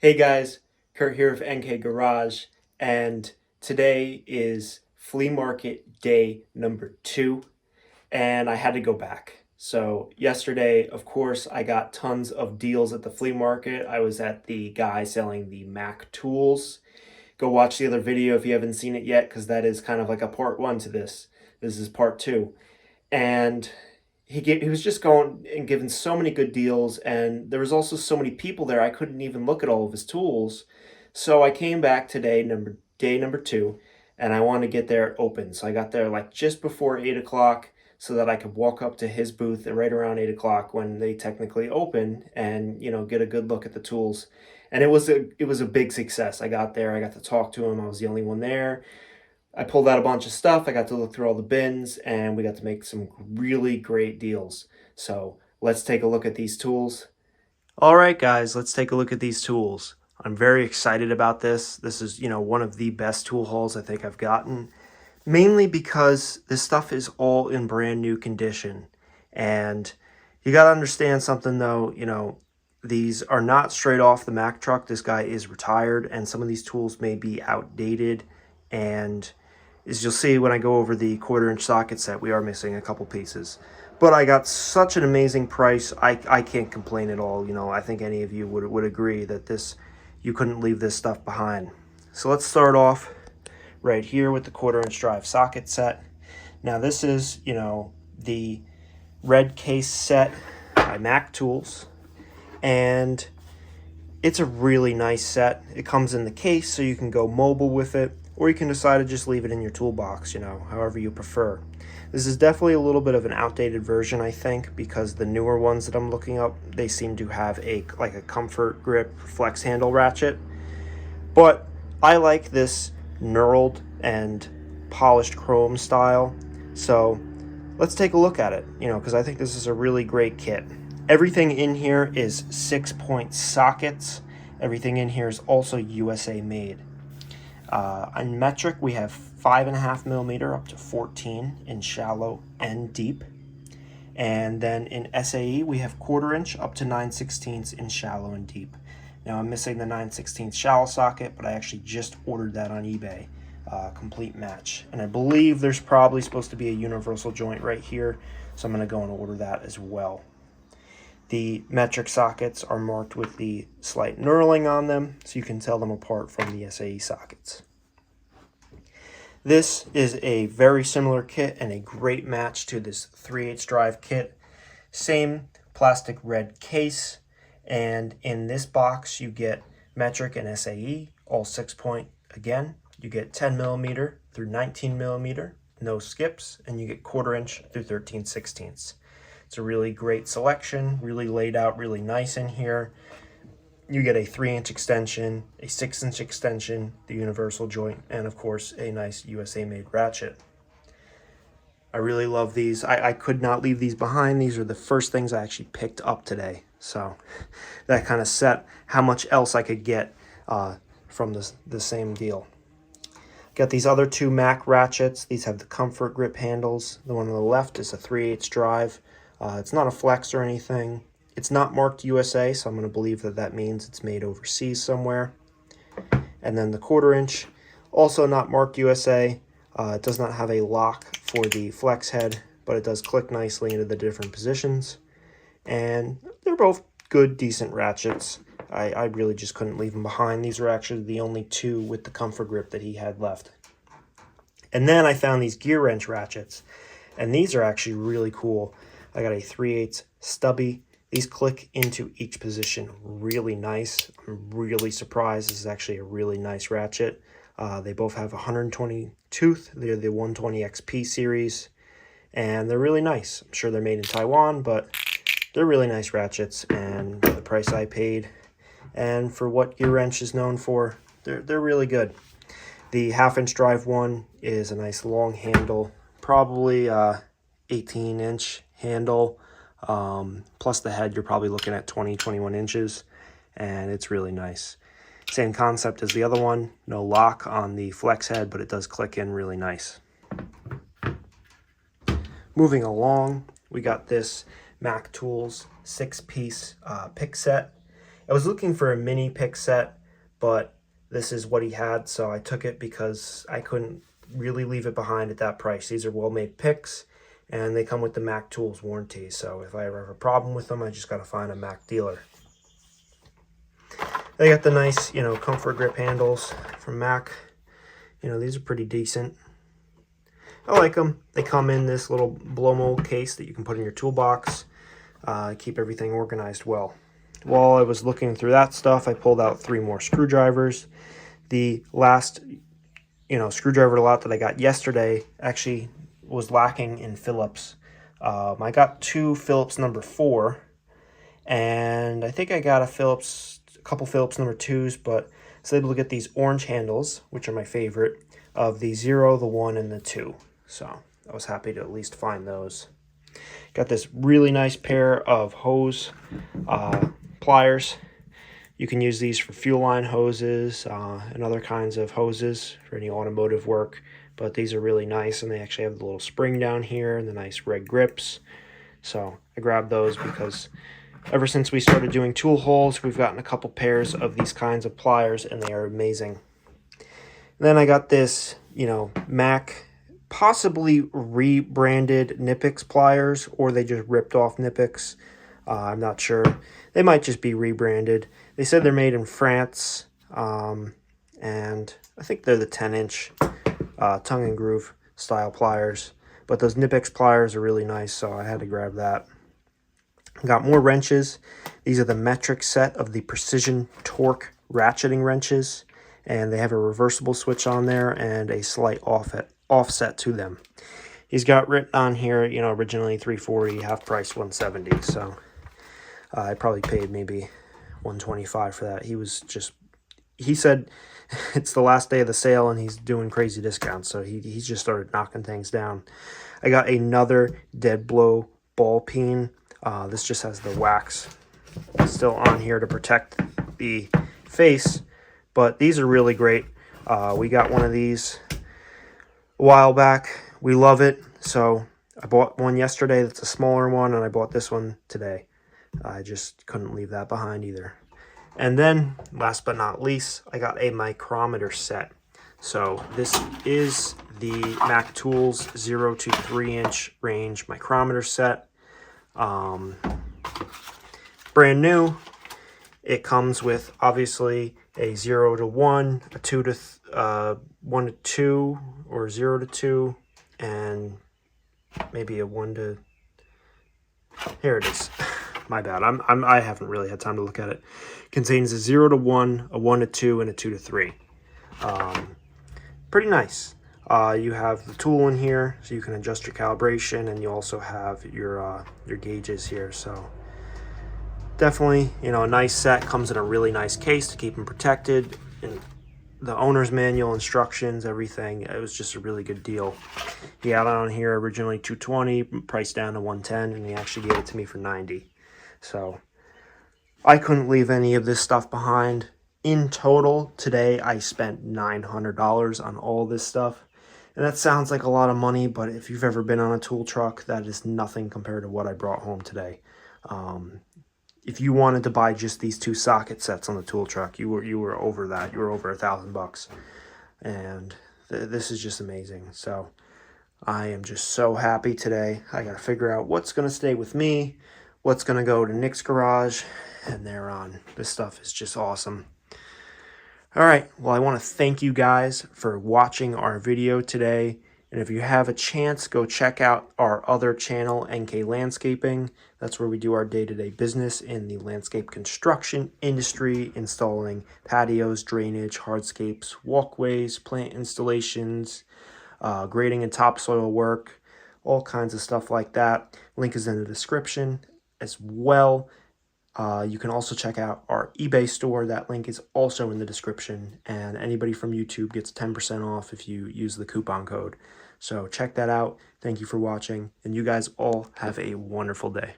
Hey guys, Kurt here of NK Garage, and today is flea market day number 2, and I had to go back. So yesterday, of course, I got tons of deals at the flea market. I was at the guy selling the Mac tools. Go watch the other video if you haven't seen it yet, because that is kind of like a part 1 to this. This is part 2. And he was just going and giving so many good deals, and there was also so many people there I couldn't even look at all of his tools. So I came back today, day number 2, and I wanted to get there open. So I got there like just before 8 o'clock so that I could walk up to his booth right around 8 o'clock when they technically open and get a good look at the tools. And it was a big success. I got there, I got to talk to him. I was the only one there. I pulled out a bunch of stuff. I got to look through all the bins, and we got to make some really great deals. So let's take a look at these tools. All right, guys, let's take a look at these tools. I'm very excited about this. This is, one of the best tool hauls I think I've gotten, mainly because this stuff is all in brand new condition. And you got to understand something though, these are not straight off the Mack truck. This guy is retired, and some of these tools may be outdated. And as you'll see when I go over the 1/4-inch socket set, we are missing a couple pieces. But I got such an amazing price, I can't complain at all. I think any of you would agree that you couldn't leave this stuff behind. So let's start off right here with the 1/4-inch drive socket set. Now this is, the red case set by Mack Tools. And it's a really nice set. It comes in the case so you can go mobile with it, or you can decide to just leave it in your toolbox, however you prefer. This is definitely a little bit of an outdated version, I think, because the newer ones that I'm looking up, they seem to have a comfort grip flex handle ratchet. But I like this knurled and polished chrome style. So let's take a look at it, because I think this is a really great kit. Everything in here is 6-point sockets. Everything in here is also USA made. On metric, we have 5.5 millimeter up to 14 in shallow and deep. And then in SAE, we have 1/4-inch up to 9/16 in shallow and deep. Now I'm missing the 9/16 shallow socket, but I actually just ordered that on eBay. Complete match. And I believe there's probably supposed to be a universal joint right here, so I'm going to go and order that as well. The metric sockets are marked with the slight knurling on them, so you can tell them apart from the SAE sockets. This is a very similar kit and a great match to this 3/8 drive kit. Same plastic red case, and in this box you get metric and SAE, all 6-point again. You get 10 millimeter through 19 millimeter, no skips, and you get 1/4-inch through 13/16. It's a really great selection, really laid out really nice in here. You get a 3-inch extension, a 6-inch extension, the universal joint, and of course a nice USA made ratchet. I really love these. I could not leave these behind. These are the first things I actually picked up today. So that kind of set how much else I could get from the same deal. Got these other 2 Mack ratchets. These have the comfort grip handles. The one on the left is a 3/8 drive. It's not a flex or anything. It's not marked USA, so I'm going to believe that means it's made overseas somewhere. And then the 1/4-inch, also not marked USA. It does not have a lock for the flex head, but it does click nicely into the different positions. And they're both good, decent ratchets. I really just couldn't leave them behind. These are actually the only 2 with the comfort grip that he had left. And then I found these gear wrench ratchets, and these are actually really cool. I got a 3/8 stubby. These click into each position really nice. I'm really surprised. This is actually a really nice ratchet. They both have 120 tooth. They're the 120 XP series, and they're really nice. I'm sure they're made in Taiwan, but they're really nice ratchets, and the price I paid, and for what gear wrench is known for, they're really good. The 1/2-inch drive one is a nice long handle, probably 18-inch handle, plus the head you're probably looking at 20-21 inches, and it's really nice. Same concept as the other one, no lock on the flex head, but it does click in really nice. Moving along, we got this Mack Tools 6-piece pick set. I was looking for a mini pick set, but this is what he had, so I took it because I couldn't really leave it behind at that price. These are well-made picks, and they come with the Mac Tools warranty, so if I ever have a problem with them, I just got to find a Mac dealer. They got the nice, comfort grip handles from Mac. These are pretty decent. I like them. They come in this little blow mold case that you can put in your toolbox. Keep everything organized well. While I was looking through that stuff, I pulled out 3 more screwdrivers. The last, screwdriver lot that I got yesterday actually was lacking in Phillips. I got 2 Phillips number 4, and I think I got a couple Phillips number 2s, but I was able to get these orange handles, which are my favorite, of the 0, the 1, and the 2. So I was happy to at least find those. Got this really nice pair of hose pliers. You can use these for fuel line hoses and other kinds of hoses for any automotive work, but these are really nice, and they actually have the little spring down here and the nice red grips. So I grabbed those because ever since we started doing tool holes, we've gotten a couple pairs of these kinds of pliers, and they are amazing. Then I got this, Mac possibly rebranded Nipix pliers, or they just ripped off Nipix. I'm not sure. They might just be rebranded. They said they're made in France, and I think they're the 10-inch tongue and groove style pliers. But those Nipix pliers are really nice, so I had to grab that. Got more wrenches. These are the metric set of the Precision Torque ratcheting wrenches, and they have a reversible switch on there and a slight offset to them. He's got written on here, originally $340, half price $170. So I probably paid maybe $125 for that. He said it's the last day of the sale and he's doing crazy discounts, so he just started knocking things down. I got another dead blow ball peen. This just has the wax still on here to protect the face, but these are really great. We got one of these a while back. We love it, so I bought one yesterday that's a smaller one, and I bought this one today. I just couldn't leave that behind either. And then, last but not least, I got a micrometer set. So this is the Mac Tools 0 to 3-inch range micrometer set. Brand new. It comes with obviously a 0 to 1, a 2 to 1 to 2, or 0 to 2, and maybe a 1 to. Here it is. My bad. I haven't really had time to look at it. Contains a 0 to 1, a 1 to 2, and a 2 to 3. Pretty nice. You have the tool in here, so you can adjust your calibration, and you also have your gauges here. So definitely, a nice set. Comes in a really nice case to keep them protected. And the owner's manual, instructions, everything. It was just a really good deal. He had it on here originally $220, priced down to $110, and he actually gave it to me for $90. So I couldn't leave any of this stuff behind. In total, today I spent $900 on all this stuff. And that sounds like a lot of money, but if you've ever been on a tool truck, that is nothing compared to what I brought home today. If you wanted to buy just these 2 socket sets on the tool truck, you were over that. You were over $1,000 and this is just amazing. So I am just so happy today. I got to figure out what's going to stay with me, what's going to go to Nick's garage, and thereon. This stuff is just awesome. All right, well, I want to thank you guys for watching our video today. And if you have a chance, go check out our other channel, NK Landscaping. That's where we do our day-to-day business in the landscape construction industry, installing patios, drainage, hardscapes, walkways, plant installations, grading and topsoil work, all kinds of stuff like that. Link is in the description as well. You can also check out our eBay store. That link is also in the description. And anybody from YouTube gets 10% off if you use the coupon code. So check that out. Thank you for watching. And you guys all have a wonderful day.